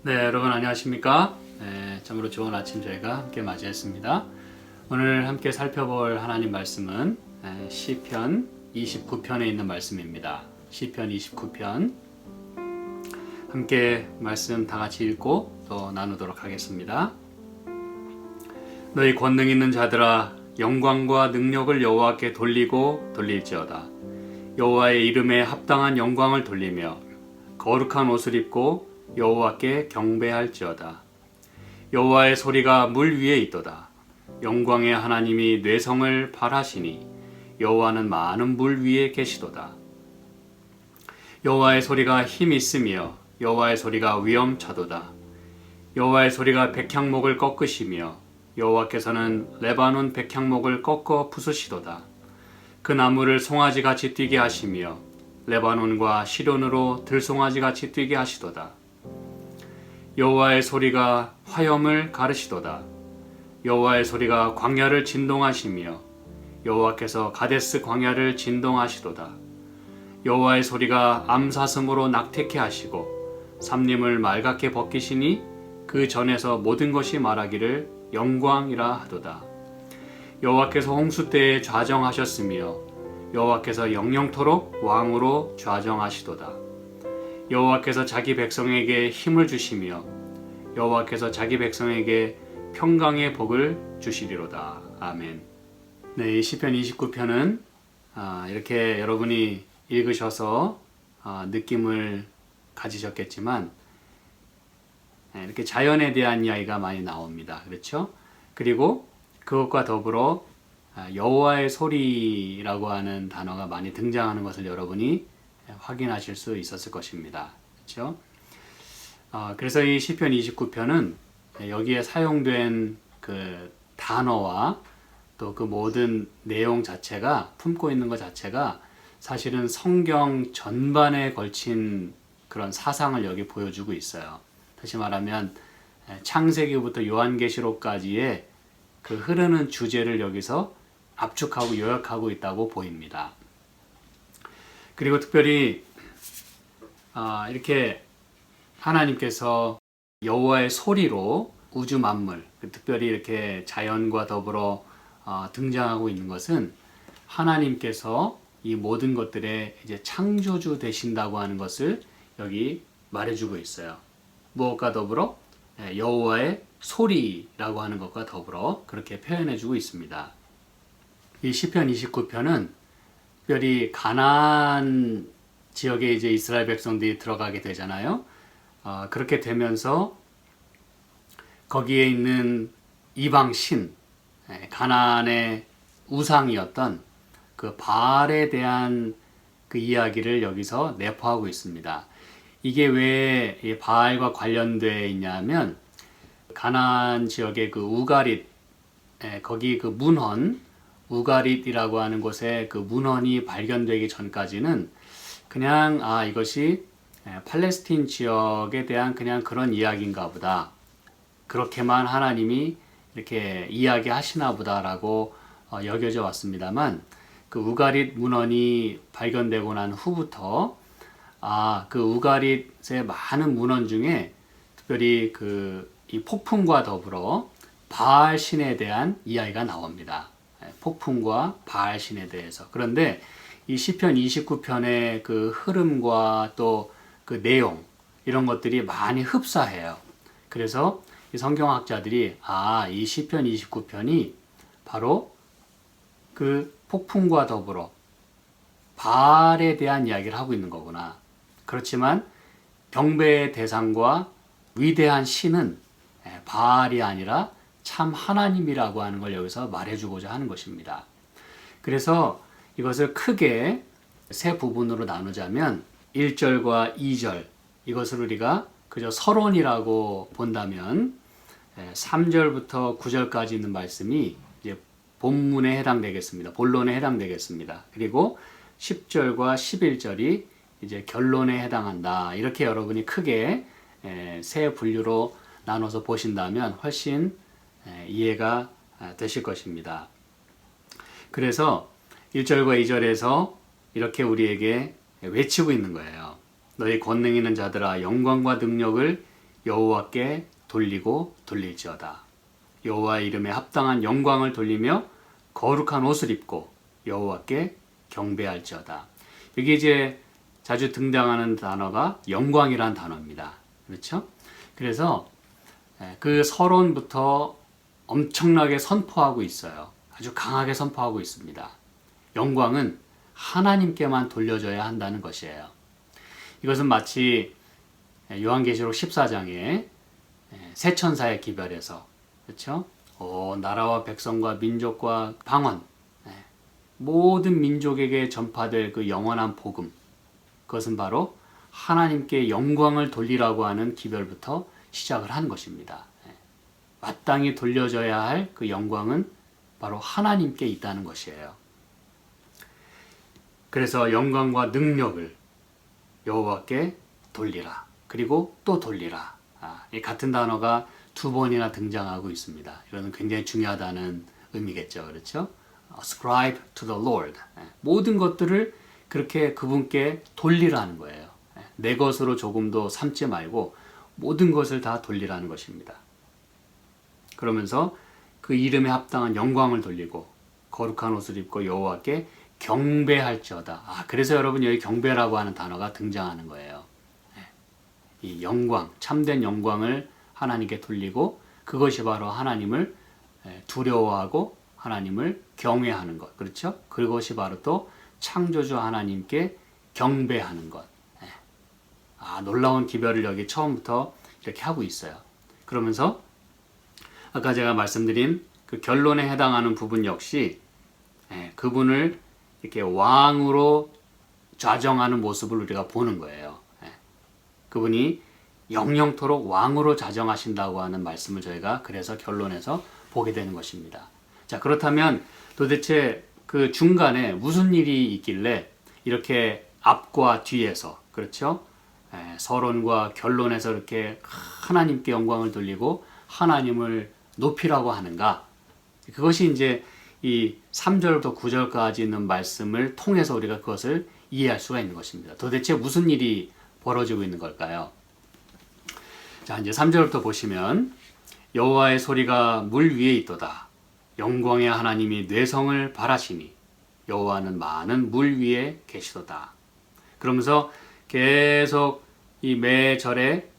네, 여러분 안녕하십니까? 참으로 좋은 아침 저희가 함께 맞이했습니다. 오늘 함께 살펴볼 하나님 말씀은 시편 29편에 있는 말씀입니다. 시편 29편 함께 말씀 다 같이 읽고 또 나누도록 하겠습니다. 너희 권능 있는 자들아 영광과 능력을 여호와께 돌리고 돌릴지어다. 여호와의 이름에 합당한 영광을 돌리며 거룩한 옷을 입고 여호와께 경배할지어다. 여호와의 소리가 물 위에 있도다. 영광의 하나님이 뇌성을 발하시니 여호와는 많은 물 위에 계시도다. 여호와의 소리가 힘 있으며 여호와의 소리가 위엄차도다. 여호와의 소리가 백향목을 꺾으시며 여호와께서는 레바논 백향목을 꺾어 부수시도다. 그 나무를 송아지같이 뛰게 하시며 레바논과 시론으로 들송아지같이 뛰게 하시도다. 여호와의 소리가 화염을 가르시도다. 여호와의 소리가 광야를 진동하시며 여호와께서 가데스 광야를 진동하시도다. 여호와의 소리가 암사슴으로 낙태케 하시고 삼림을 말갛게 벗기시니 그 전에서 모든 것이 말하기를 영광이라 하도다. 여호와께서 홍수 때에 좌정하셨으며 여호와께서 영영토록 왕으로 좌정하시도다. 여호와께서 자기 백성에게 힘을 주시며 여호와께서 자기 백성에게 평강의 복을 주시리로다. 아멘. 네, 이 시편 29편은 이렇게 여러분이 읽으셔서 느낌을 가지셨겠지만 이렇게 자연에 대한 이야기가 많이 나옵니다. 그렇죠? 그리고 그것과 더불어 여호와의 소리라고 하는 단어가 많이 등장하는 것을 여러분이 확인하실 수 있었을 것입니다. 그렇죠? 그래서 이 시편 29편은 여기에 사용된 그 단어와 또 그 모든 내용 자체가 품고 있는 것 자체가 사실은 성경 전반에 걸친 그런 사상을 여기 보여주고 있어요. 다시 말하면 창세기부터 요한계시록까지의 그 흐르는 주제를 여기서 압축하고 요약하고 있다고 보입니다. 그리고 특별히 이렇게 하나님께서 여호와의 소리로 우주 만물, 특별히 이렇게 자연과 더불어 등장하고 있는 것은 하나님께서 이 모든 것들의 이제 창조주 되신다고 하는 것을 여기 말해주고 있어요. 무엇과 더불어 여호와의 소리라고 하는 것과 더불어 그렇게 표현해주고 있습니다. 이 시편 29편은 특별히 가나안 지역에 이제 이스라엘 백성들이 들어가게 되잖아요. 그렇게 되면서 거기에 있는 이방 신, 가나안의 우상이었던 그 바알에 대한 그 이야기를 여기서 내포하고 있습니다. 이게 왜 바알과 관련되어 있냐면 가나안 지역의 그 우가릿, 거기 그 문헌 우가릿이라고 하는 곳에 그 문헌이 발견되기 전까지는 그냥 이것이 팔레스틴 지역에 대한 그냥 그런 이야기인가 보다. 그렇게만 하나님이 이렇게 이야기하시나 보다라고 여겨져 왔습니다만 그 우가릿 문헌이 발견되고 난 후부터 그 우가릿의 많은 문헌 중에 특별히 이 폭풍과 더불어 바알 신에 대한 이야기가 나옵니다. 폭풍과 바알 신에 대해서. 그런데 이 시편 29편의 그 흐름과 또 그 내용 이런 것들이 많이 흡사해요. 그래서 이 성경학자들이 이 시편 29편이 바로 그 폭풍과 더불어 바알에 대한 이야기를 하고 있는 거구나. 그렇지만 경배의 대상과 위대한 신은 바알이 아니라 참 하나님이라고 하는 걸 여기서 말해주고자 하는 것입니다. 그래서 이것을 크게 세 부분으로 나누자면 1절과 2절 이것을 우리가 그저 서론이라고 본다면 3절부터 9절까지 있는 말씀이 이제 본문에 해당되겠습니다. 본론에 해당되겠습니다. 그리고 10절과 11절이 이제 결론에 해당한다. 이렇게 여러분이 크게 세 분류로 나눠서 보신다면 훨씬 이해가 되실 것입니다. 그래서 1절과 2절에서 이렇게 우리에게 외치고 있는 거예요. 너희 권능 있는 자들아 영광과 능력을 여호와께 돌리고 돌릴지어다. 여호와의 이름에 합당한 영광을 돌리며 거룩한 옷을 입고 여호와께 경배할지어다. 여기 이제 자주 등장하는 단어가 영광이란 단어입니다. 그렇죠? 그래서 그 서론부터 엄청나게 선포하고 있어요. 아주 강하게 선포하고 있습니다. 영광은 하나님께만 돌려져야 한다는 것이에요. 이것은 마치 요한계시록 14장에 세 천사의 기별에서, 그렇죠? 나라와 백성과 민족과 방언, 모든 민족에게 전파될 그 영원한 복음, 그것은 바로 하나님께 영광을 돌리라고 하는 기별부터 시작을 한 것입니다. 마땅히 돌려져야 할 그 영광은 바로 하나님께 있다는 것이에요. 그래서 영광과 능력을 여호와께 돌리라. 그리고 또 돌리라. 이 같은 단어가 두 번이나 등장하고 있습니다. 이거는 굉장히 중요하다는 의미겠죠. 그렇죠? Ascribe to the Lord. 모든 것들을 그렇게 그분께 돌리라는 거예요. 내 것으로 조금도 삼지 말고 모든 것을 다 돌리라는 것입니다. 그러면서 그 이름에 합당한 영광을 돌리고 거룩한 옷을 입고 여호와께 경배할지어다. 그래서 여러분 여기 경배라고 하는 단어가 등장하는 거예요. 이 영광, 참된 영광을 하나님께 돌리고 그것이 바로 하나님을 두려워하고 하나님을 경외하는 것. 그렇죠? 그것이 바로 또 창조주 하나님께 경배하는 것. 놀라운 기별을 여기 처음부터 이렇게 하고 있어요. 그러면서 아까 제가 말씀드린 그 결론에 해당하는 부분 역시 그분을 이렇게 왕으로 좌정하는 모습을 우리가 보는 거예요. 그분이 영영토록 왕으로 좌정하신다고 하는 말씀을 저희가 그래서 결론에서 보게 되는 것입니다. 자, 그렇다면 도대체 그 중간에 무슨 일이 있길래 이렇게 앞과 뒤에서, 그렇죠? 서론과 결론에서 이렇게 하나님께 영광을 돌리고 하나님을 높이라고 하는가? 그것이 이제 이 3절부터 9절까지 있는 말씀을 통해서 우리가 그것을 이해할 수가 있는 것입니다. 도대체 무슨 일이 벌어지고 있는 걸까요? 자, 이제 3절부터 보시면 여호와의 소리가 물 위에 있도다. 영광의 하나님이 뇌성을 발하시니 여호와는 많은 물 위에 계시도다. 그러면서 계속 이 매 절에,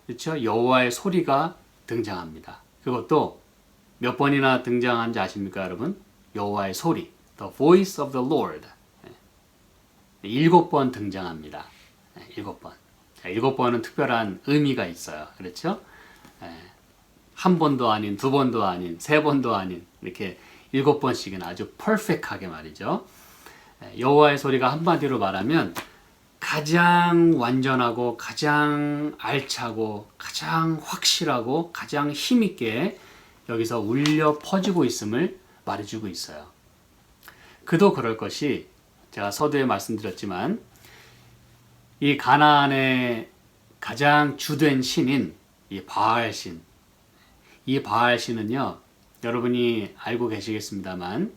그렇죠? 여호와의 소리가 등장합니다. 그것도 몇 번이나 등장한지 아십니까, 여러분? 여호와의 소리, The voice of the Lord. 7번 등장합니다. 7번. 7번은 특별한 의미가 있어요. 그렇죠? 한 번도 아닌, 두 번도 아닌, 세 번도 아닌, 이렇게 7번씩이나 아주 퍼펙트하게 말이죠. 여호와의 소리가 한마디로 말하면 가장 완전하고 가장 알차고 가장 확실하고 가장 힘있게 여기서 울려 퍼지고 있음을 말해주고 있어요. 그도 그럴 것이, 제가 서두에 말씀드렸지만 이 가나안의 가장 주된 신인 이 바알신, 이 바알신은요, 여러분이 알고 계시겠습니다만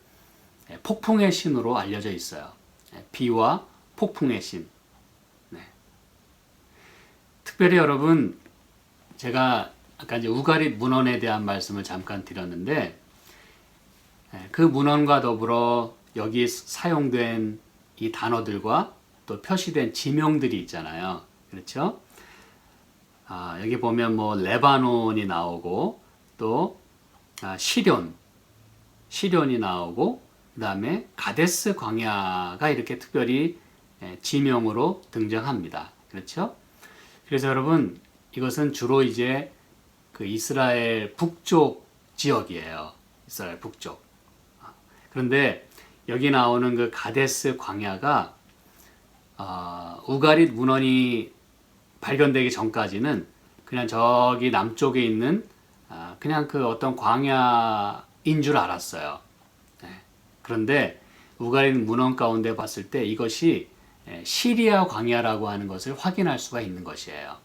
폭풍의 신으로 알려져 있어요. 비와 폭풍의 신. 특별히 여러분, 제가 아까 이제 우가릿 문헌에 대한 말씀을 잠깐 드렸는데 그 문헌과 더불어 여기 사용된 이 단어들과 또 표시된 지명들이 있잖아요. 그렇죠? 여기 보면 뭐 레바논이 나오고 또 시련이 나오고 그 다음에 가데스 광야가 이렇게 특별히 지명으로 등장합니다. 그렇죠? 그래서 여러분, 이것은 주로 이제 그 이스라엘 북쪽 지역이에요. 이스라엘 북쪽. 그런데 여기 나오는 그 가데스 광야가 우가릿 문헌이 발견되기 전까지는 그냥 저기 남쪽에 있는 그냥 그 어떤 광야인 줄 알았어요. 그런데 우가릿 문헌 가운데 봤을 때 이것이 시리아 광야라고 하는 것을 확인할 수가 있는 것이에요.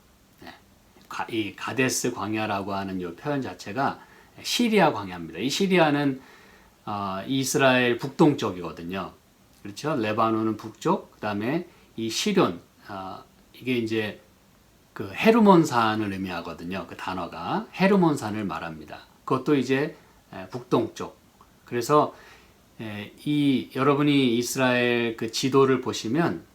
이 가데스 광야라고 하는 이 표현 자체가 시리아 광야입니다. 이 시리아는 이스라엘 북동쪽이거든요. 그렇죠? 레바논은 북쪽, 그 다음에 이 시련, 이게 이제 그 헤르몬산을 의미하거든요. 그 단어가 헤르몬산을 말합니다. 그것도 이제 북동쪽. 그래서 이 여러분이 이스라엘 그 지도를 보시면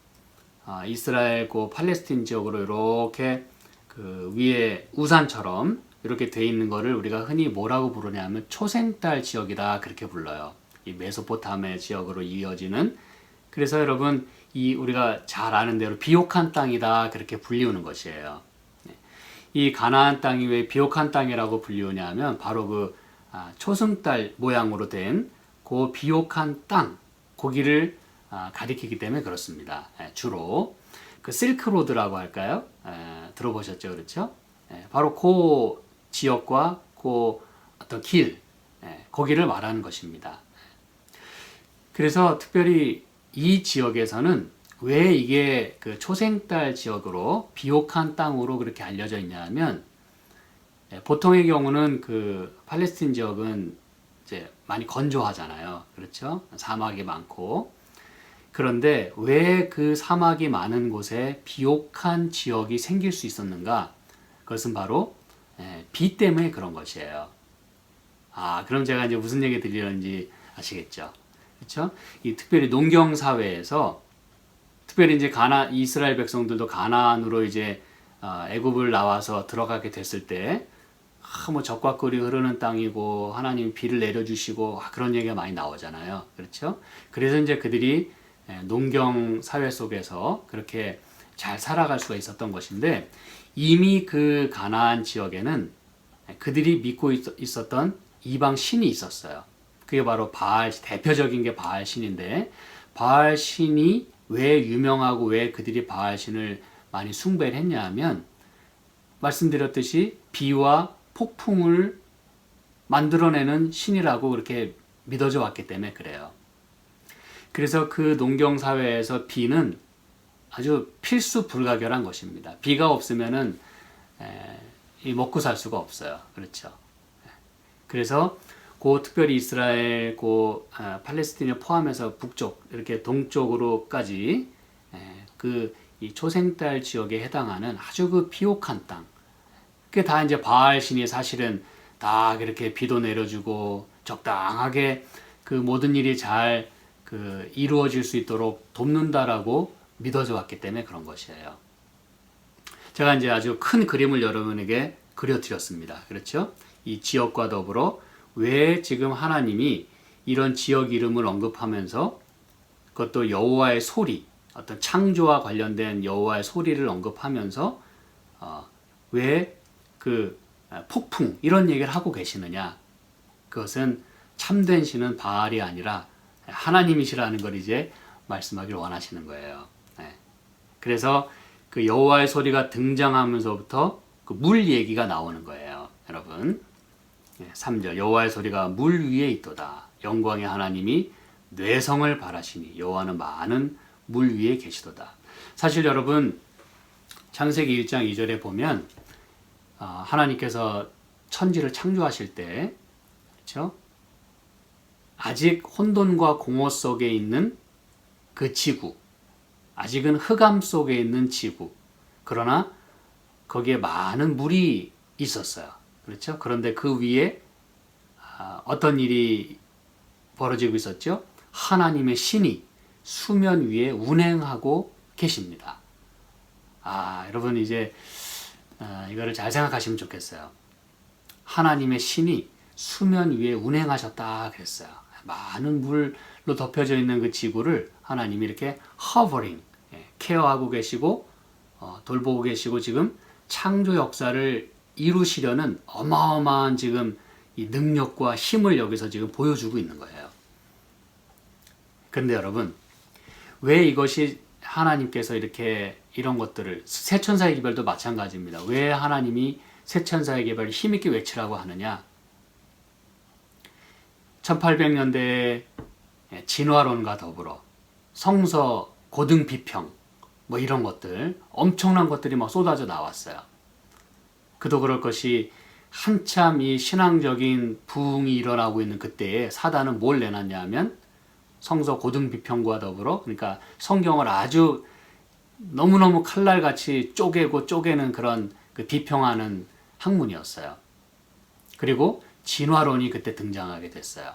이스라엘 그 팔레스틴 지역으로 이렇게 그 위에 우산처럼 이렇게 돼 있는 거를 우리가 흔히 뭐라고 부르냐면 초생딸 지역이다 그렇게 불러요. 이 메소포타미아 지역으로 이어지는. 그래서 여러분 이 우리가 잘 아는 대로 비옥한 땅이다 그렇게 불리우는 것이에요. 이 가나안 땅이 왜 비옥한 땅이라고 불리우냐면 바로 그 초승달 모양으로 된 그 비옥한 땅 거기를 가리키기 때문에 그렇습니다. 주로 그 실크로드라고 할까요? 들어보셨죠, 그렇죠? 바로 그 지역과 그 어떤 길 거기를 말하는 것입니다. 그래서 특별히 이 지역에서는 왜 이게 그 초생달 지역으로 비옥한 땅으로 그렇게 알려져 있냐면 보통의 경우는 그 팔레스틴 지역은 이제 많이 건조하잖아요. 그렇죠? 사막이 많고. 그런데 왜 그 사막이 많은 곳에 비옥한 지역이 생길 수 있었는가? 그것은 바로 비 때문에 그런 것이에요. 그럼 제가 이제 무슨 얘기 드리려는지 아시겠죠? 그렇죠? 이 특별히 농경 사회에서 특별히 이제 이스라엘 백성들도 가나안으로 이제 애굽을 나와서 들어가게 됐을 때 뭐 적과 꿀이 흐르는 땅이고 하나님이 비를 내려주시고 그런 얘기가 많이 나오잖아요. 그렇죠? 그래서 이제 그들이 농경 사회 속에서 그렇게 잘 살아갈 수가 있었던 것인데 이미 그 가나안 지역에는 그들이 믿고 있었던 이방 신이 있었어요. 그게 바로 대표적인 게 바알 신인데 바알 신이 왜 유명하고 왜 그들이 바알 신을 많이 숭배를 했냐 하면 말씀드렸듯이 비와 폭풍을 만들어내는 신이라고 그렇게 믿어져 왔기 때문에 그래요. 그래서 그 농경 사회에서 비는 아주 필수 불가결한 것입니다. 비가 없으면은 먹고 살 수가 없어요. 그렇죠. 그래서 특별히 이스라엘 팔레스틴을 포함해서 북쪽 이렇게 동쪽으로까지 이 초생달 지역에 해당하는 아주 그 비옥한 땅. 그게 다 이제 바알 신이 사실은 다 그렇게 비도 내려주고 적당하게 그 모든 일이 잘 이루어질 수 있도록 돕는다라고 믿어져 왔기 때문에 그런 것이에요. 제가 이제 아주 큰 그림을 여러분에게 그려드렸습니다. 그렇죠? 이 지역과 더불어 왜 지금 하나님이 이런 지역 이름을 언급하면서 그것도 여호와의 소리, 어떤 창조와 관련된 여호와의 소리를 언급하면서 왜 그 폭풍 이런 얘기를 하고 계시느냐? 그것은 참된 신은 바알이 아니라 하나님이시라는 걸 이제 말씀하기를 원하시는 거예요. 그래서 그 여호와의 소리가 등장하면서부터 그 물 얘기가 나오는 거예요, 여러분. 3절 여호와의 소리가 물 위에 있도다. 영광의 하나님이 뇌성을 바라시니 여호와는 많은 물 위에 계시도다. 사실 여러분 창세기 1장 2절에 보면 하나님께서 천지를 창조하실 때 그렇죠? 아직 혼돈과 공허 속에 있는 그 지구, 아직은 흑암 속에 있는 지구. 그러나 거기에 많은 물이 있었어요. 그렇죠? 그런데 그 위에 어떤 일이 벌어지고 있었죠? 하나님의 신이 수면 위에 운행하고 계십니다. 여러분 이제 이거를 잘 생각하시면 좋겠어요. 하나님의 신이 수면 위에 운행하셨다 그랬어요. 많은 물로 덮여져 있는 그 지구를 하나님이 이렇게 허버링, 케어하고 계시고 돌보고 계시고 지금 창조 역사를 이루시려는 어마어마한 지금 이 능력과 힘을 여기서 지금 보여주고 있는 거예요. 그런데 여러분 왜 이것이 하나님께서 이렇게 이런 것들을 새천사의 개별도 마찬가지입니다. 왜 하나님이 새천사의 개별을 힘있게 외치라고 하느냐? 1800년대에 진화론과 더불어 성서 고등 비평 뭐 이런 것들 엄청난 것들이 막 쏟아져 나왔어요. 그도 그럴 것이 한참 이 신앙적인 부흥이 일어나고 있는 그때에 사단은 뭘 내놨냐 하면 성서 고등 비평과 더불어 그러니까 성경을 아주 너무너무 칼날같이 쪼개고 쪼개는 그런 그 비평하는 학문이었어요. 그리고 진화론이 그때 등장하게 됐어요.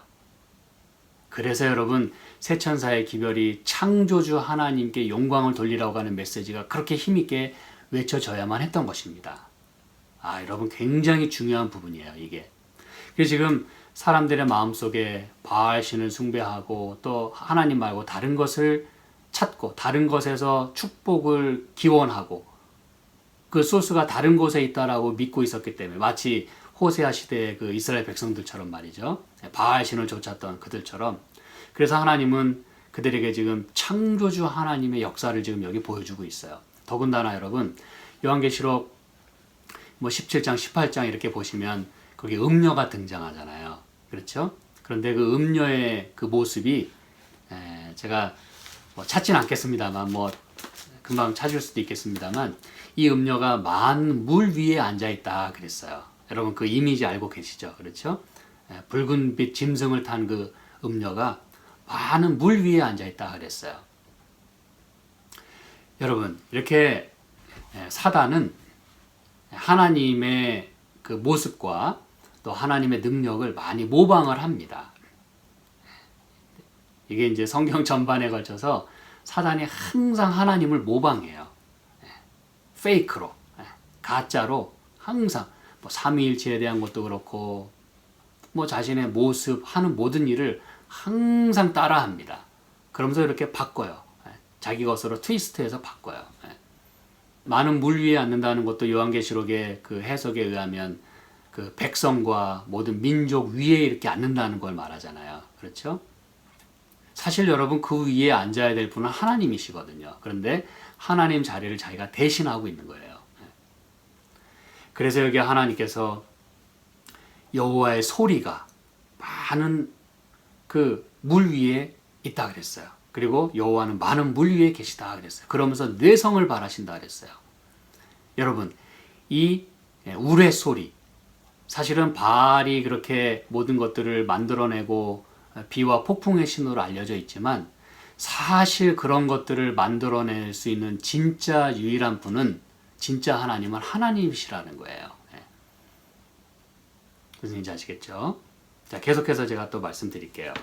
그래서 여러분 새천사의 기별이 창조주 하나님께 영광을 돌리라고 하는 메시지가 그렇게 힘있게 외쳐져야만 했던 것입니다. 여러분 굉장히 중요한 부분이에요, 이게. 그래서 지금 사람들의 마음속에 바알신을 숭배하고 또 하나님 말고 다른 것을 찾고 다른 것에서 축복을 기원하고 그 소스가 다른 곳에 있다라고 믿고 있었기 때문에 마치 호세아 시대의 그 이스라엘 백성들처럼 말이죠. 바알신을 쫓았던 그들처럼. 그래서 하나님은 그들에게 지금 창조주 하나님의 역사를 지금 여기 보여주고 있어요. 더군다나 여러분 요한계시록 17장, 18장 이렇게 보시면 거기 음녀가 등장하잖아요. 그렇죠? 그런데 그 음녀의 그 모습이 제가 찾진 않겠습니다만 금방 찾을 수도 있겠습니다만 이 음녀가 많은 물 위에 앉아 있다 그랬어요. 여러분 그 이미지 알고 계시죠? 그렇죠? 붉은빛 짐승을 탄 그 음녀가 많은 물 위에 앉아 있다 그랬어요. 여러분 이렇게 사단은 하나님의 그 모습과 또 하나님의 능력을 많이 모방을 합니다. 이게 이제 성경 전반에 걸쳐서 사단이 항상 하나님을 모방해요. 페이크로, 가짜로 항상 삼위일체에 대한 것도 그렇고 자신의 모습 하는 모든 일을 항상 따라합니다. 그러면서 이렇게 바꿔요. 자기 것으로 트위스트해서 바꿔요. 많은 물 위에 앉는다는 것도 요한계시록의 그 해석에 의하면 그 백성과 모든 민족 위에 이렇게 앉는다는 걸 말하잖아요. 그렇죠? 사실 여러분 그 위에 앉아야 될 분은 하나님이시거든요. 그런데 하나님 자리를 자기가 대신하고 있는 거예요. 그래서 여기 하나님께서 여호와의 소리가 많은 그 물 위에 있다 그랬어요. 그리고 여호와는 많은 물 위에 계시다 그랬어요. 그러면서 뇌성을 발하신다 그랬어요. 여러분 이 우레 소리 사실은 바알이 그렇게 모든 것들을 만들어내고 비와 폭풍의 신호로 알려져 있지만 사실 그런 것들을 만들어낼 수 있는 진짜 유일한 분은 진짜 하나님은 하나님이시라는 거예요. 무슨 얘기인지 아시겠죠? 자, 계속해서 제가 또 말씀드릴게요.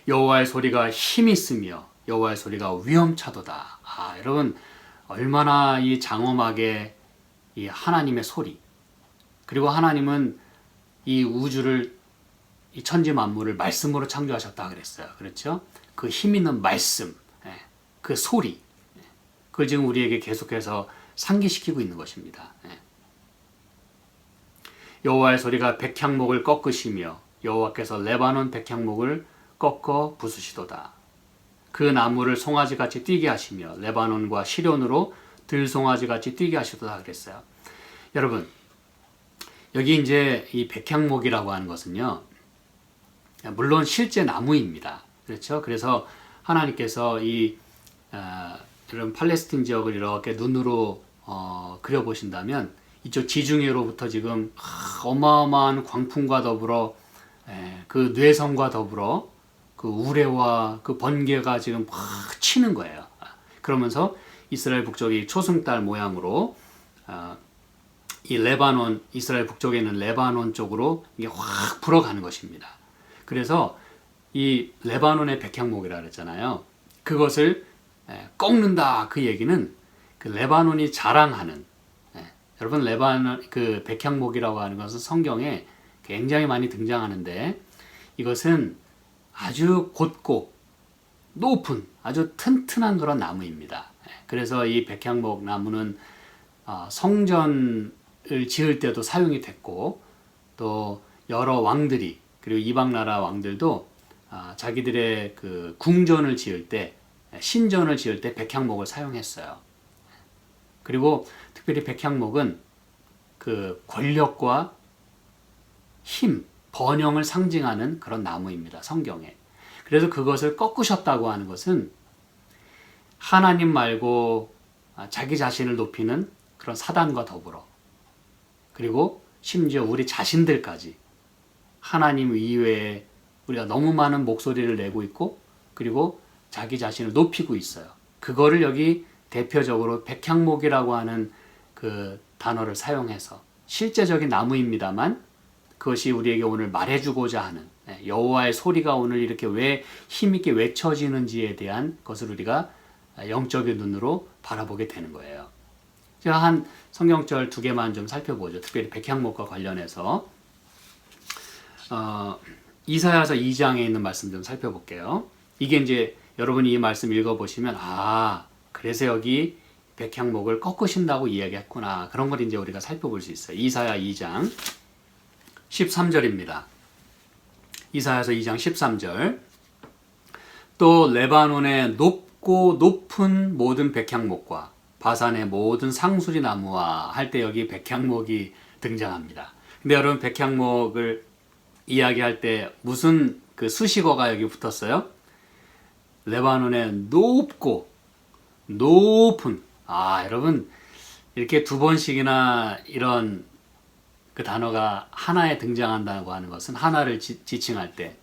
여호와의 소리가 힘이 있으며 여호와의 소리가 위험차도다. 여러분 얼마나 이 장엄하게 이 하나님의 소리 그리고 하나님은 이 우주를 이 천지 만물을 말씀으로 창조하셨다 그랬어요. 그렇죠? 그 힘 있는 말씀, 그 소리, 그걸 지금 우리에게 계속해서 상기시키고 있는 것입니다. 여호와의 소리가 백향목을 꺾으시며 여호와께서 레바논 백향목을 꺾어 부수시도다. 그 나무를 송아지같이 뛰게 하시며 레바논과 시련으로 들송아지같이 뛰게 하시도다 그랬어요. 여러분 여기 이제 이 백향목이라고 하는 것은요 물론 실제 나무입니다. 그렇죠? 그래서 하나님께서 이런 팔레스틴 지역을 이렇게 눈으로 그려보신다면 이쪽 지중해로부터 지금 어마어마한 광풍과 더불어 그 뇌성과 더불어 그 우레와 그 번개가 지금 막 치는 거예요. 그러면서 이스라엘 북쪽이 초승달 모양으로 이 레바논 이스라엘 북쪽에 있는 레바논 쪽으로 이게 확 불어가는 것입니다. 그래서 이 레바논의 백향목이라 그랬잖아요. 그것을 꺾는다. 그 얘기는 그 레바논이 자랑하는 여러분 레바논 그 백향목이라고 하는 것은 성경에 굉장히 많이 등장하는데 이것은 아주 곧고 높은 아주 튼튼한 그런 나무입니다. 그래서 이 백향목 나무는 성전을 지을 때도 사용이 됐고 또 여러 왕들이 그리고 이방 나라 왕들도 자기들의 그 궁전을 지을 때 신전을 지을 때 백향목을 사용했어요. 그리고 특별히 백향목은 그 권력과 힘, 번영을 상징하는 그런 나무입니다. 성경에. 그래서 그것을 꺾으셨다고 하는 것은 하나님 말고 자기 자신을 높이는 그런 사단과 더불어 그리고 심지어 우리 자신들까지 하나님 이외에 우리가 너무 많은 목소리를 내고 있고 그리고 자기 자신을 높이고 있어요. 그거를 여기 대표적으로 백향목이라고 하는 그 단어를 사용해서 실제적인 나무입니다만 그것이 우리에게 오늘 말해주고자 하는 여호와의 소리가 오늘 이렇게 왜 힘있게 외쳐지는지에 대한 것을 우리가 영적인 눈으로 바라보게 되는 거예요. 제가 한 성경절 2개만 좀 살펴보죠. 특별히 백향목과 관련해서 이사야서 2장에 있는 말씀 좀 살펴볼게요. 이게 이제 여러분이 이 말씀 읽어보시면 그래서 여기 백향목을 꺾으신다고 이야기했구나. 그런 걸 이제 우리가 살펴볼 수 있어요. 이사야 2장 13절입니다. 이사야서 2장 13절. 또 레바논의 높고 높은 모든 백향목과 바산의 모든 상수리 나무와 할 때 여기 백향목이 등장합니다. 근데 여러분 백향목을 이야기할 때 무슨 그 수식어가 여기 붙었어요? 레바논의 높고 높은. 여러분 이렇게 2번씩이나 이런 그 단어가 하나에 등장한다고 하는 것은 하나를 지칭할 때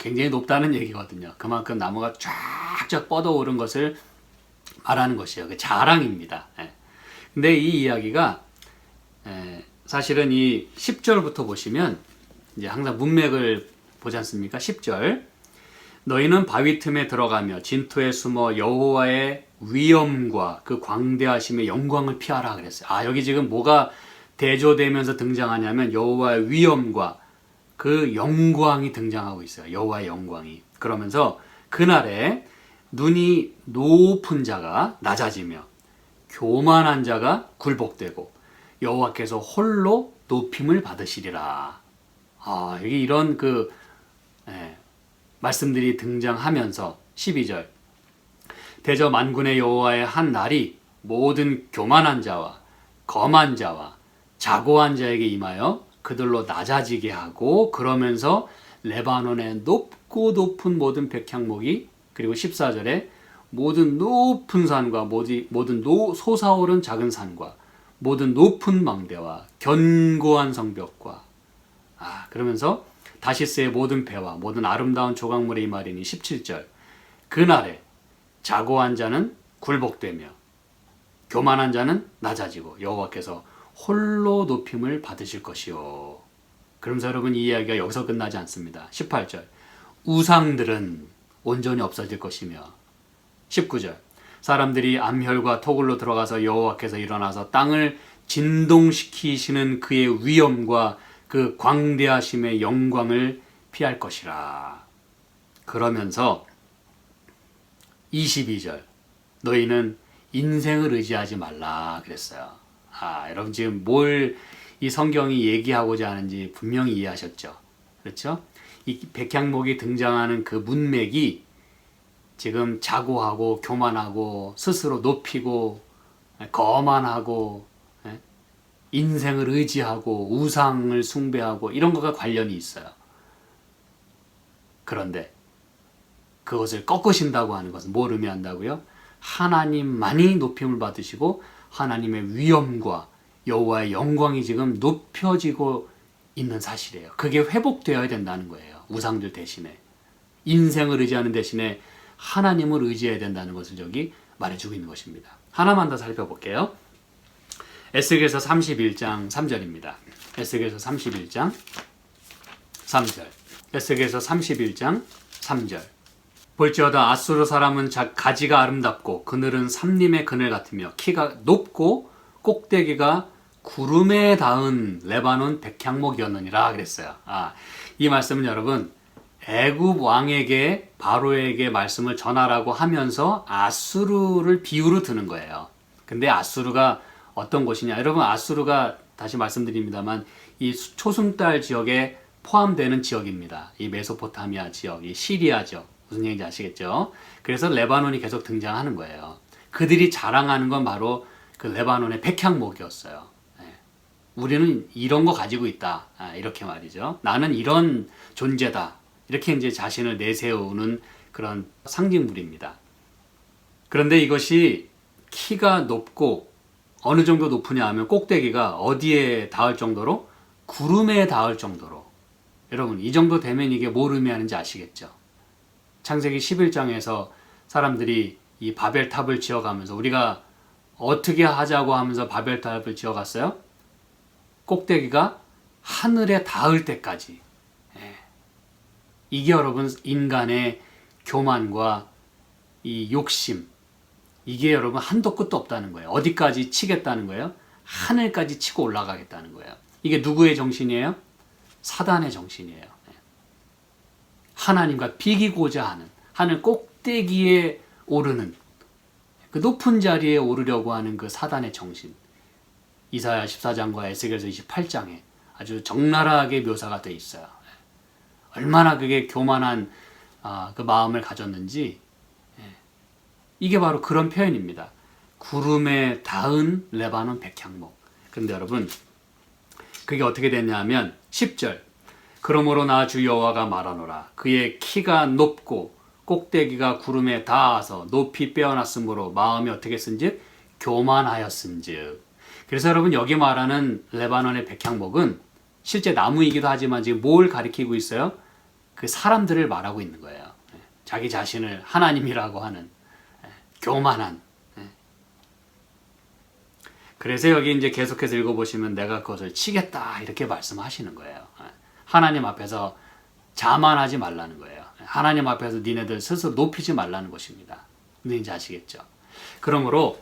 굉장히 높다는 얘기거든요. 그만큼 나무가 쫙쫙 뻗어오른 것을 말하는 것이에요. 그 자랑입니다. 근데 이 이야기가 사실은 이 10절부터 보시면 이제 항상 문맥을 보지 않습니까? 10절. 너희는 바위 틈에 들어가며 진토에 숨어 여호와의 위엄과 그 광대하심의 영광을 피하라 그랬어요. 여기 지금 뭐가 대조되면서 등장하냐면 여호와의 위엄과 그 영광이 등장하고 있어요. 여호와의 영광이. 그러면서 그날에 눈이 높은 자가 낮아지며 교만한 자가 굴복되고 여호와께서 홀로 높임을 받으시리라. 여기 이런 말씀들이 등장하면서 12절. 대저 만군의 여호와의 한 날이 모든 교만한 자와 거만 자와 자고한 자에게 임하여 그들로 낮아지게 하고, 그러면서 레바논의 높고 높은 모든 백향목이, 그리고 14절에 모든 높은 산과 모든 솟아오른 작은 산과 모든 높은 망대와 견고한 성벽과 그러면서 다시스의 모든 배와 모든 아름다운 조각물의 임하리니 17절. 그날에 자고한 자는 굴복되며 교만한 자는 낮아지고 여호와께서 홀로 높임을 받으실 것이요. 그러면서 여러분 이 이야기가 여기서 끝나지 않습니다. 18절. 우상들은 온전히 없어질 것이며 19절. 사람들이 암혈과 토굴로 들어가서 여호와께서 일어나서 땅을 진동시키시는 그의 위엄과 그 광대하심의 영광을 피할 것이라. 그러면서 22절. 너희는 인생을 의지하지 말라 그랬어요. 여러분 지금 뭘 이 성경이 얘기하고자 하는지 분명히 이해하셨죠? 그렇죠? 이 백향목이 등장하는 그 문맥이 지금 자고하고 교만하고 스스로 높이고 거만하고 인생을 의지하고 우상을 숭배하고 이런 것과 관련이 있어요. 그런데 그것을 꺾으신다고 하는 것은 뭘 의미한다고요? 하나님만이 높임을 받으시고 하나님의 위엄과 여호와의 영광이 지금 높여지고 있는 사실이에요. 그게 회복되어야 된다는 거예요. 우상들 대신에. 인생을 의지하는 대신에 하나님을 의지해야 된다는 것을 저기 말해주고 있는 것입니다. 하나만 더 살펴볼게요. 에스겔서 31장 3절입니다. 에스겔서 31장 3절. 에스겔서 31장 3절. 볼지어다 아수르 사람은 가지가 아름답고 그늘은 삼림의 그늘 같으며 키가 높고 꼭대기가 구름에 닿은 레바논 백향목이었느니라 그랬어요. 이 말씀은 여러분 애굽 왕에게 바로에게 말씀을 전하라고 하면서 아수르를 비유로 드는 거예요. 근데 아수르가 어떤 곳이냐? 여러분 아수르가 다시 말씀드립니다만 이 초승달 지역에 포함되는 지역입니다. 이 메소포타미아 지역, 이 시리아 지역. 무슨 얘기인지 아시겠죠? 그래서 레바논이 계속 등장하는 거예요. 그들이 자랑하는 건 바로 그 레바논의 백향목이었어요. 우리는 이런 거 가지고 있다. 이렇게 말이죠. 나는 이런 존재다. 이렇게 이제 자신을 내세우는 그런 상징물입니다. 그런데 이것이 키가 높고 어느 정도 높으냐 하면 꼭대기가 어디에 닿을 정도로? 구름에 닿을 정도로. 여러분 이 정도 되면 이게 뭘 의미하는지 아시겠죠? 창세기 11장에서 사람들이 이 바벨탑을 지어가면서 우리가 어떻게 하자고 하면서 바벨탑을 지어갔어요? 꼭대기가 하늘에 닿을 때까지. 이게 여러분 인간의 교만과 이 욕심, 이게 여러분 한도 끝도 없다는 거예요. 어디까지 치겠다는 거예요? 하늘까지 치고 올라가겠다는 거예요. 이게 누구의 정신이에요? 사단의 정신이에요. 하나님과 비기고자 하는, 하늘 꼭대기에 오르는, 그 높은 자리에 오르려고 하는 그 사단의 정신. 이사야 14장과 에스겔서 28장에 아주 적나라하게 묘사가 되어 있어요. 얼마나 그게 교만한 그 마음을 가졌는지, 이게 바로 그런 표현입니다. 구름에 닿은 레바논 백향목. 그런데 여러분, 그게 어떻게 됐냐면 10절, 그러므로 나 주 여호와가 말하노라. 그의 키가 높고 꼭대기가 구름에 닿아서 높이 빼어났으므로 마음이 어떻게 쓴즉 교만하였은즉. 그래서 여러분, 여기 말하는 레바논의 백향목은 실제 나무이기도 하지만 지금 뭘 가리키고 있어요? 그 사람들을 말하고 있는 거예요. 자기 자신을 하나님이라고 하는 교만한. 그래서 여기 이제 계속해서 읽어보시면 내가 그것을 치겠다 이렇게 말씀하시는 거예요. 하나님 앞에서 자만하지 말라는 거예요. 하나님 앞에서 니네들 스스로 높이지 말라는 것입니다. 누군지 아시겠죠? 그러므로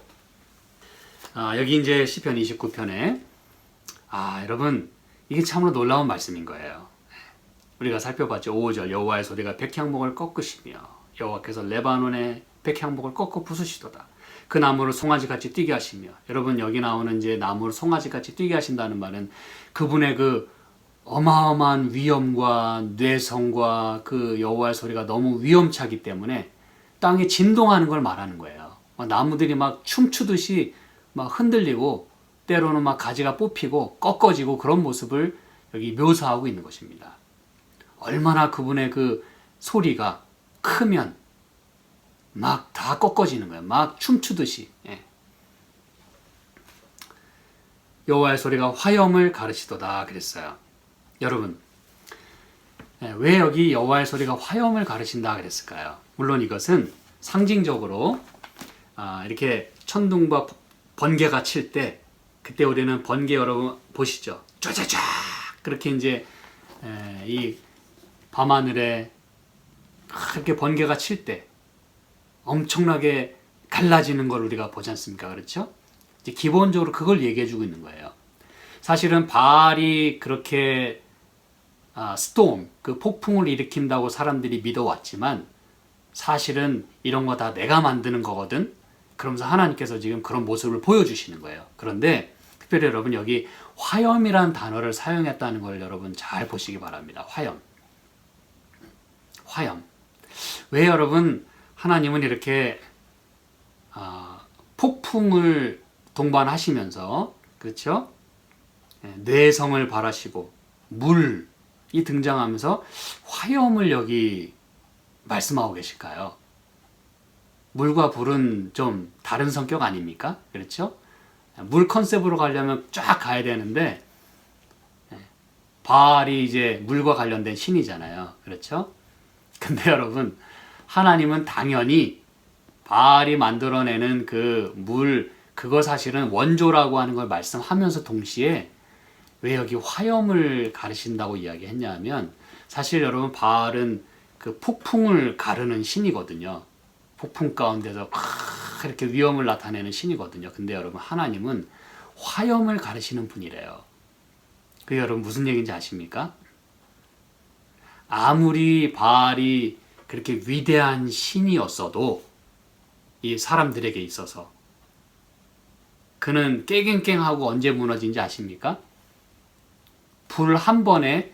여기 이제 시편 29편에 여러분, 이게 참으로 놀라운 말씀인 거예요. 우리가 살펴봤죠. 5절, 여호와의 소리가 백향목을 꺾으시며 여호와께서 레바논의 백향목을 꺾어 부수시도다. 그 나무를 송아지같이 뛰게 하시며. 여러분, 여기 나오는 이제 나무를 송아지같이 뛰게 하신다는 말은 그분의 그 어마어마한 위엄과 뇌성과 그 여호와의 소리가 너무 위엄차기 때문에 땅이 진동하는 걸 말하는 거예요. 나무들이 막 춤추듯이 막 흔들리고 때로는 막 가지가 뽑히고 꺾어지고 그런 모습을 여기 묘사하고 있는 것입니다. 얼마나 그분의 그 소리가 크면 막 다 꺾어지는 거예요. 막 춤추듯이. 여호와의 소리가 화염을 가르치도다 그랬어요. 여러분, 왜 여기 여호와의 소리가 화염을 가르친다 그랬을까요? 물론 이것은 상징적으로 이렇게 천둥과 번개가 칠 때, 그때 우리는 번개 여러분 보시죠? 쫙쫙쫙 그렇게 이제 이 밤하늘에 그렇게 번개가 칠 때 엄청나게 갈라지는 걸 우리가 보지 않습니까? 그렇죠? 이제 기본적으로 그걸 얘기해 주고 있는 거예요. 사실은 바알이 그렇게 스톰, 그 폭풍을 일으킨다고 사람들이 믿어왔지만 사실은 이런 거 다 내가 만드는 거거든. 그러면서 하나님께서 지금 그런 모습을 보여주시는 거예요. 그런데 특별히 여러분, 여기 화염이란 단어를 사용했다는 걸 여러분 잘 보시기 바랍니다. 화염. 왜 여러분, 하나님은 이렇게 폭풍을 동반하시면서, 그렇죠? 뇌성을 발하시고 물이 등장하면서 화염을 여기 말씀하고 계실까요? 물과 불은 좀 다른 성격 아닙니까? 그렇죠? 물 컨셉으로 가려면 쫙 가야 되는데 바알이 이제 물과 관련된 신이잖아요. 그렇죠? 근데 여러분, 하나님은 당연히 바알이 만들어내는 그 물, 그거 사실은 원조라고 하는 걸 말씀하면서 동시에 왜 여기 화염을 가르친다고 이야기했냐면, 사실 여러분, 바알은 그 폭풍을 가르는 신이거든요. 폭풍 가운데서 이렇게 위험을 나타내는 신이거든요. 근데 여러분, 하나님은 화염을 가르치는 분이래요. 그게 여러분 무슨 얘기인지 아십니까? 아무리 바알이 그렇게 위대한 신이었어도 이 사람들에게 있어서 그는 깨갱깽하고 언제 무너진지 아십니까? 불 한 번에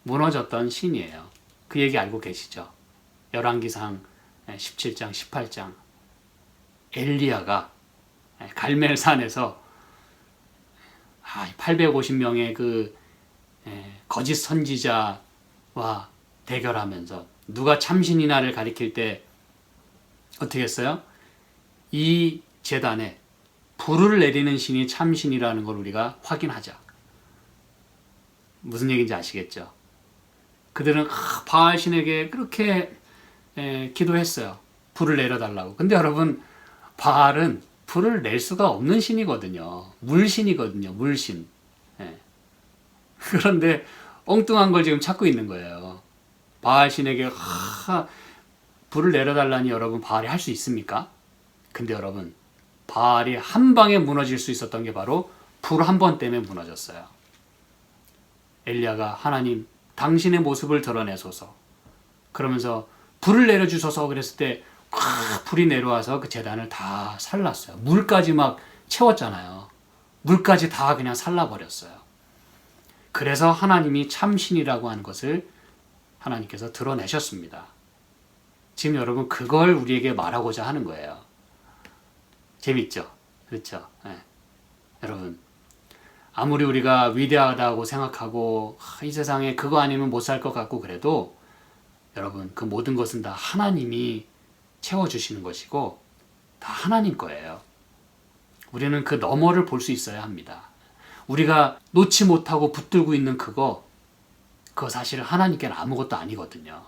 무너졌던 신이에요. 그 얘기 알고 계시죠? 열왕기상 17장, 18장 엘리야가 갈멜산에서 850명의 그 거짓 선지자와 대결하면서 누가 참신이나를 가리킬 때 어떻게 했어요? 이 제단에 불을 내리는 신이 참신이라는 걸 우리가 확인하자. 무슨 얘기인지 아시겠죠? 그들은 바알 신에게 그렇게 기도했어요. 불을 내려달라고. 근데 여러분, 바알은 불을 낼 수가 없는 신이거든요. 물신이거든요. 물신. 예. 그런데 엉뚱한 걸 지금 찾고 있는 거예요. 바알 신에게 불을 내려달라니 여러분, 바알이 할 수 있습니까? 근데 여러분, 바알이 한 방에 무너질 수 있었던 게 바로 불 한 번 때문에 무너졌어요. 엘리야가 하나님, 당신의 모습을 드러내소서. 그러면서 불을 내려주소서 그랬을 때 불이 내려와서 그 제단을 다 살랐어요. 물까지 막 채웠잖아요. 물까지 다 그냥 살라버렸어요. 그래서 하나님이 참신이라고 하는 것을 하나님께서 드러내셨습니다. 지금 여러분, 그걸 우리에게 말하고자 하는 거예요. 재밌죠? 그렇죠? 네. 여러분, 아무리 우리가 위대하다고 생각하고 이 세상에 그거 아니면 못 살 것 같고 그래도 여러분, 그 모든 것은 다 하나님이 채워주시는 것이고 다 하나님 거예요. 우리는 그 너머를 볼 수 있어야 합니다. 우리가 놓지 못하고 붙들고 있는 그거 사실 하나님께는 아무것도 아니거든요.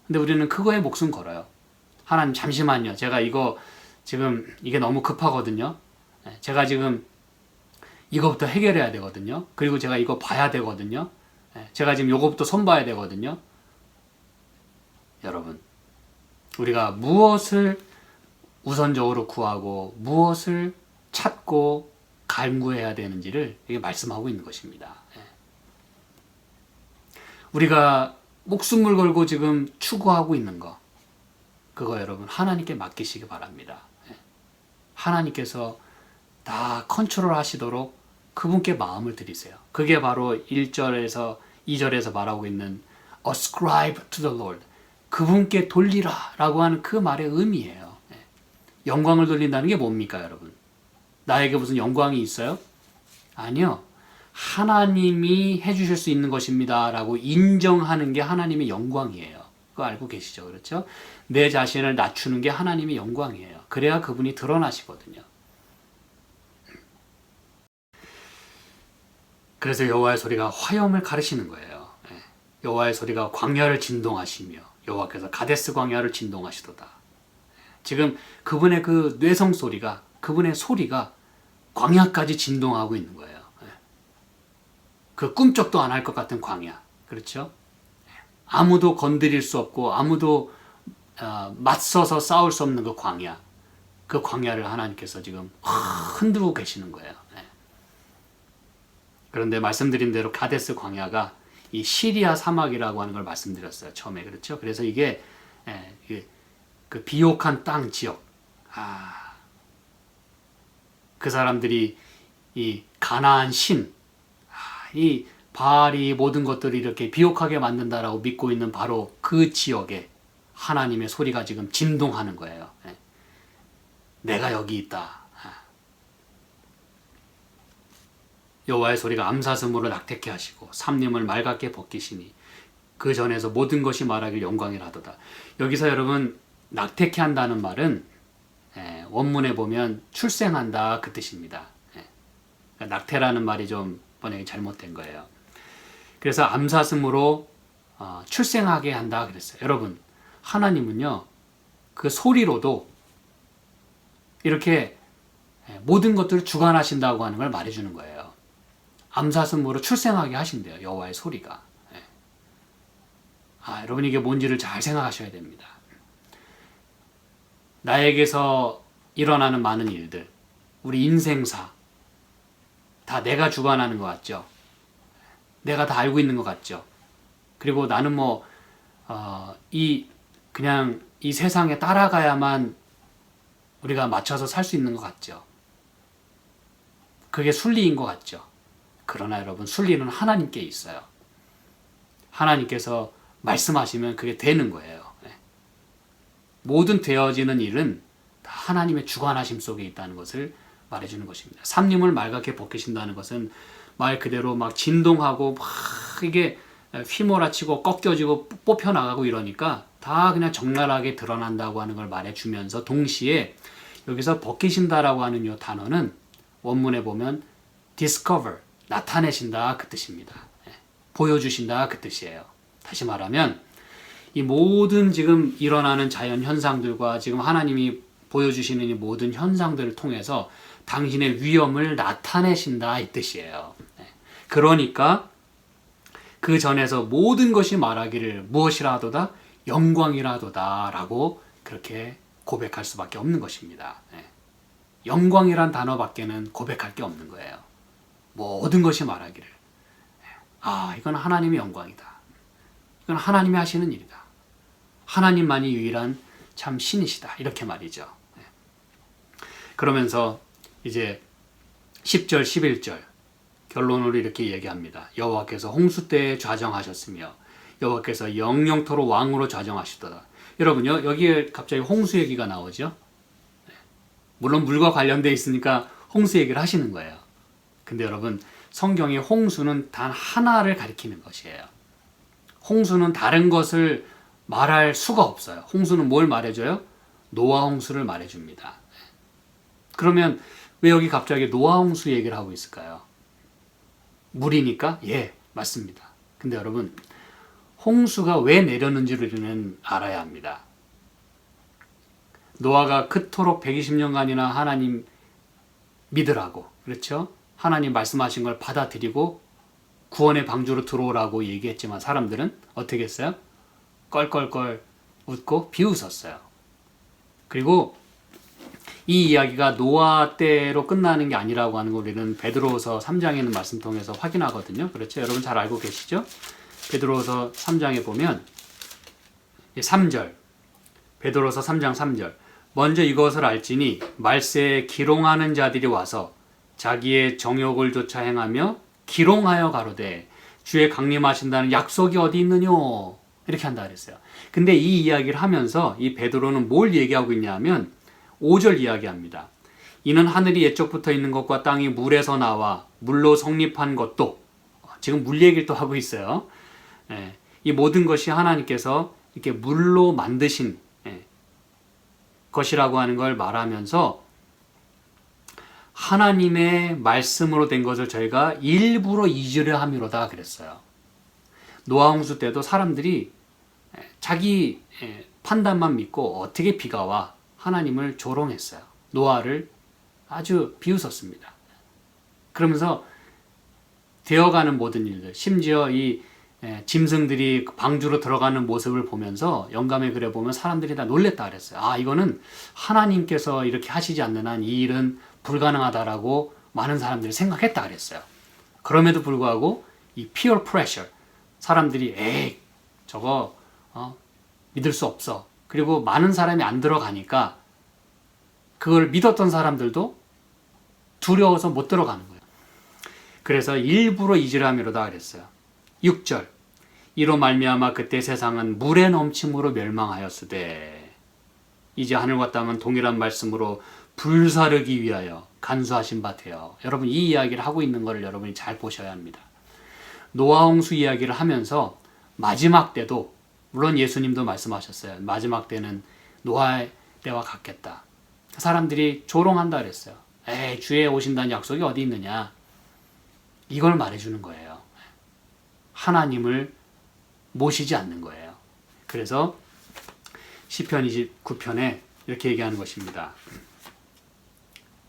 근데 우리는 그거에 목숨 걸어요. 하나님, 잠시만요. 제가 이거 지금 이게 너무 급하거든요. 제가 지금 이거부터 해결해야 되거든요. 그리고 제가 이거 봐야 되거든요. 제가 지금 이거부터 손봐야 되거든요. 여러분, 우리가 무엇을 우선적으로 구하고 무엇을 찾고 간구해야 되는지를 이게 말씀하고 있는 것입니다. 우리가 목숨을 걸고 지금 추구하고 있는 거, 그거 여러분 하나님께 맡기시기 바랍니다. 하나님께서 다 컨트롤 하시도록 그분께 마음을 드리세요. 그게 바로 1절에서 2절에서 말하고 있는 ascribe to the Lord, 그분께 돌리라 라고 하는 그 말의 의미예요. 영광을 돌린다는 게 뭡니까 여러분? 나에게 무슨 영광이 있어요? 아니요. 하나님이 해주실 수 있는 것입니다 라고 인정하는 게 하나님의 영광이에요. 그거 알고 계시죠? 그렇죠? 내 자신을 낮추는 게 하나님의 영광이에요. 그래야 그분이 드러나시거든요. 그래서 여호와의 소리가 화염을 가르치는 거예요. 여호와의 소리가 광야를 진동하시며 여호와께서 가데스 광야를 진동하시도다. 지금 그분의 그 뇌성 소리가, 그분의 소리가 광야까지 진동하고 있는 거예요. 그 꿈쩍도 안 할 것 같은 광야. 그렇죠? 아무도 건드릴 수 없고 아무도 맞서서 싸울 수 없는 그 광야. 그 광야를 하나님께서 지금 흔들고 계시는 거예요. 그런데 말씀드린 대로 가데스 광야가 이 시리아 사막이라고 하는 걸 말씀드렸어요. 처음에. 그렇죠? 그래서 이게 그 비옥한 땅 지역. 그 사람들이 이 가나안 신, 이 바알이 모든 것들을 이렇게 비옥하게 만든다라고 믿고 있는 바로 그 지역에 하나님의 소리가 지금 진동하는 거예요. 내가 여기 있다. 여호와의 소리가 암사슴으로 낙태케 하시고 삼림을 맑게 벗기시니 그 전에서 모든 것이 말하길 영광이라 하도다. 여기서 여러분, 낙태케 한다는 말은 원문에 보면 출생한다 그 뜻입니다. 그러니까 낙태라는 말이 좀 번역이 잘못된 거예요. 그래서 암사슴으로 출생하게 한다 그랬어요. 여러분, 하나님은요 그 소리로도 이렇게 모든 것들을 주관하신다고 하는 걸 말해주는 거예요. 암사슴으로 출생하게 하신대요. 여호와의 소리가. 여러분, 이게 뭔지를 잘 생각하셔야 됩니다. 나에게서 일어나는 많은 일들, 우리 인생사 다 내가 주관하는 것 같죠? 내가 다 알고 있는 것 같죠? 그리고 나는 그냥 이 세상에 따라가야만 우리가 맞춰서 살 수 있는 것 같죠? 그게 순리인 것 같죠? 그러나 여러분, 순리는 하나님께 있어요. 하나님께서 말씀하시면 그게 되는 거예요. 모든 되어지는 일은 다 하나님의 주관하심 속에 있다는 것을 말해주는 것입니다. 삼림을 맑게 벗기신다는 것은 말 그대로 막 진동하고 막 이게 휘몰아치고 꺾여지고 뽑혀나가고 이러니까 다 그냥 적나라하게 드러난다고 하는 걸 말해주면서 동시에 여기서 벗기신다라고 하는 이 단어는 원문에 보면 discover, 나타내신다 그 뜻입니다. 보여주신다 그 뜻이에요. 다시 말하면 이 모든 지금 일어나는 자연 현상들과 지금 하나님이 보여주시는 이 모든 현상들을 통해서 당신의 위엄을 나타내신다 이 뜻이에요. 그러니까 그 전에서 모든 것이 말하기를 무엇이라 하도다 영광이라 하도다 라고 그렇게 고백할 수밖에 없는 것입니다. 영광이란 단어밖에는 고백할 게 없는 거예요. 모든 것이 말하기를 이건 하나님의 영광이다. 이건 하나님이 하시는 일이다. 하나님만이 유일한 참 신이시다. 이렇게 말이죠. 그러면서 이제 10절 11절 결론으로 이렇게 얘기합니다. 여호와께서 홍수 때에 좌정하셨으며 여호와께서 영영토로 왕으로 좌정하시도다. 여러분요, 여기에 갑자기 홍수 얘기가 나오죠. 물론 물과 관련되어 있으니까 홍수 얘기를 하시는 거예요. 근데 여러분, 성경의 홍수는 단 하나를 가리키는 것이에요. 홍수는 다른 것을 말할 수가 없어요. 홍수는 뭘 말해줘요? 노아 홍수를 말해줍니다. 그러면 왜 여기 갑자기 노아 홍수 얘기를 하고 있을까요? 물이니까? 예, 맞습니다. 근데 여러분, 홍수가 왜 내렸는지를 우리는 알아야 합니다. 노아가 그토록 120년간이나 하나님 믿으라고, 그렇죠? 하나님 말씀하신 걸 받아들이고 구원의 방주로 들어오라고 얘기했지만 사람들은 어떻게 했어요? 껄껄껄 웃고 비웃었어요. 그리고 이 이야기가 노아 때로 끝나는 게 아니라고 하는 걸 우리는 베드로후서 3장에 있는 말씀 통해서 확인하거든요. 그렇죠? 여러분 잘 알고 계시죠? 베드로후서 3장에 보면 3절, 베드로후서 3장 3절, 먼저 이것을 알지니 말세에 기롱하는 자들이 와서 자기의 정욕을 쫓아 행하며 기롱하여 가로되 주의 강림하신다는 약속이 어디 있느뇨, 이렇게 한다 그랬어요. 근데 이 이야기를 하면서 이 베드로는 뭘 얘기하고 있냐면 5절 이야기합니다. 이는 하늘이 옛적부터 있는 것과 땅이 물에서 나와 물로 성립한 것도, 지금 물 얘기를 또 하고 있어요. 이 모든 것이 하나님께서 이렇게 물로 만드신 것이라고 하는 걸 말하면서 하나님의 말씀으로 된 것을 저희가 일부러 잊으려 함이로다 그랬어요. 노아 홍수 때도 사람들이 자기 판단만 믿고 어떻게 비가 와 하나님을 조롱했어요. 노아를 아주 비웃었습니다. 그러면서 되어가는 모든 일들, 심지어 이 짐승들이 방주로 들어가는 모습을 보면서 영감의 글에 보면 사람들이 다 놀랬다 그랬어요. 이거는 하나님께서 이렇게 하시지 않는 한 이 일은 불가능하다라고 많은 사람들이 생각했다 그랬어요. 그럼에도 불구하고 이 peer pressure, 사람들이 저거 믿을 수 없어. 그리고 많은 사람이 안 들어가니까 그걸 믿었던 사람들도 두려워서 못 들어가는 거예요. 그래서 일부러 잊으라미로다 그랬어요. 6절, 이로 말미암아 그때 세상은 물의 넘침으로 멸망하였으되 이제 하늘과 땅은 동일한 말씀으로 불사르기 위하여 간수하신 바 되어. 여러분, 이 이야기를 하고 있는 것을 여러분이 잘 보셔야 합니다. 노아 홍수 이야기를 하면서 마지막 때도, 물론 예수님도 말씀하셨어요. 마지막 때는 노아의 때와 같겠다. 사람들이 조롱한다 그랬어요. 주에 오신다는 약속이 어디 있느냐. 이걸 말해주는 거예요. 하나님을 모시지 않는 거예요. 그래서 시편 29편에 이렇게 얘기하는 것입니다.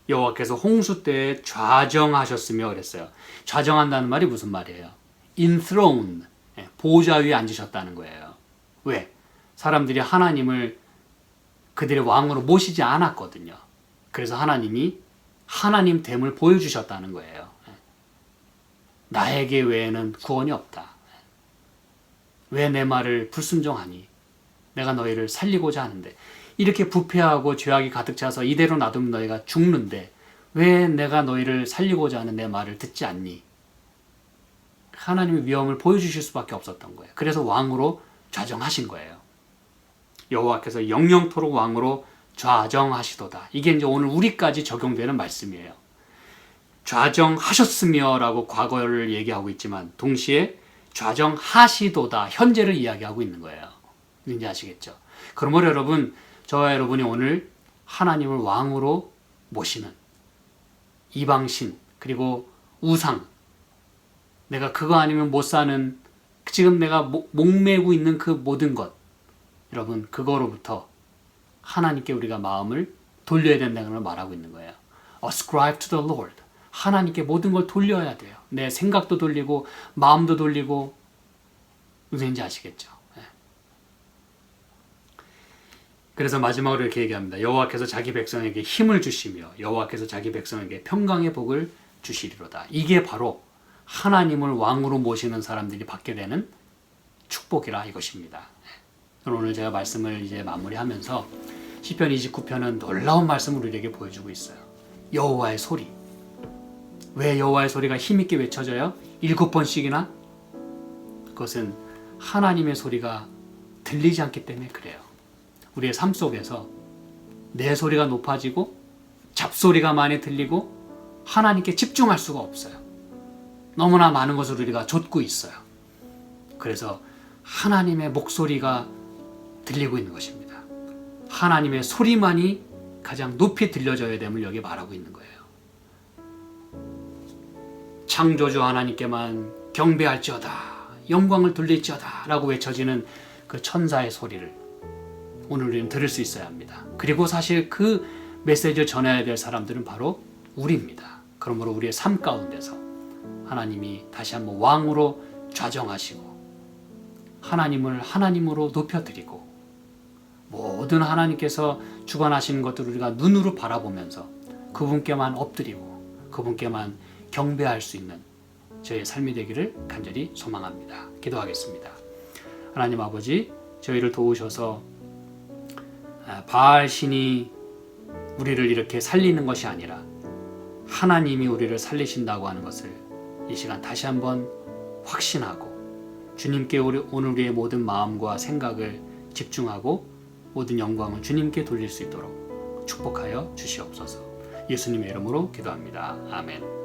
여호와께서 홍수 때에 좌정하셨으며 그랬어요. 좌정한다는 말이 무슨 말이에요? enthroned, 보좌 위에 앉으셨다는 거예요. 왜? 사람들이 하나님을 그들의 왕으로 모시지 않았거든요. 그래서 하나님이 하나님 됨을 보여주셨다는 거예요. 나에게 외에는 구원이 없다. 왜 내 말을 불순종하니? 내가 너희를 살리고자 하는데. 이렇게 부패하고 죄악이 가득 차서 이대로 놔두면 너희가 죽는데 왜 내가 너희를 살리고자 하는 내 말을 듣지 않니? 하나님의 위엄을 보여주실 수밖에 없었던 거예요. 그래서 왕으로 좌정하신 거예요. 여호와께서 영영토록 왕으로 좌정하시도다. 이게 이제 오늘 우리까지 적용되는 말씀이에요. 좌정하셨으며 라고 과거를 얘기하고 있지만 동시에 좌정하시도다, 현재를 이야기하고 있는 거예요. 이제 아시겠죠? 그러므로 여러분, 저와 여러분이 오늘 하나님을 왕으로 모시는 이방신, 그리고 우상, 내가 그거 아니면 못 사는, 지금 내가 목매고 있는 그 모든 것, 여러분, 그거로부터 하나님께 우리가 마음을 돌려야 된다는 걸 말하고 있는 거예요. Ascribe to the Lord. 하나님께 모든 걸 돌려야 돼요. 내 생각도 돌리고 마음도 돌리고. 무슨 얘기인지 아시겠죠? 네. 그래서 마지막으로 이렇게 얘기합니다. 여호와께서 자기 백성에게 힘을 주시며 여호와께서 자기 백성에게 평강의 복을 주시리로다. 이게 바로 하나님을 왕으로 모시는 사람들이 받게 되는 축복이라 이것입니다. 오늘 제가 말씀을 이제 마무리하면서 시편 29편은 놀라운 말씀을 우리에게 보여주고 있어요. 여호와의 소리. 왜 여호와의 소리가 힘있게 외쳐져요? 7번씩이나? 그것은 하나님의 소리가 들리지 않기 때문에 그래요. 우리의 삶 속에서 내 소리가 높아지고 잡소리가 많이 들리고 하나님께 집중할 수가 없어요. 너무나 많은 것을 우리가 좇고 있어요. 그래서 하나님의 목소리가 들리고 있는 것입니다. 하나님의 소리만이 가장 높이 들려져야 됨을 여기 말하고 있는 거예요. 창조주 하나님께만 경배할지어다, 영광을 돌릴지어다 라고 외쳐지는 그 천사의 소리를 오늘 우리는 들을 수 있어야 합니다. 그리고 사실 그 메시지를 전해야 될 사람들은 바로 우리입니다. 그러므로 우리의 삶 가운데서 하나님이 다시 한번 왕으로 좌정하시고 하나님을 하나님으로 높여드리고 모든 하나님께서 주관하시는 것들을 우리가 눈으로 바라보면서 그분께만 엎드리고 그분께만 경배할 수 있는 저희의 삶이 되기를 간절히 소망합니다. 기도하겠습니다. 하나님 아버지, 저희를 도우셔서 바알 신이 우리를 이렇게 살리는 것이 아니라 하나님이 우리를 살리신다고 하는 것을 이 시간 다시 한번 확신하고 주님께 오늘 우리의 모든 마음과 생각을 집중하고 모든 영광을 주님께 돌릴 수 있도록 축복하여 주시옵소서. 예수님의 이름으로 기도합니다. 아멘.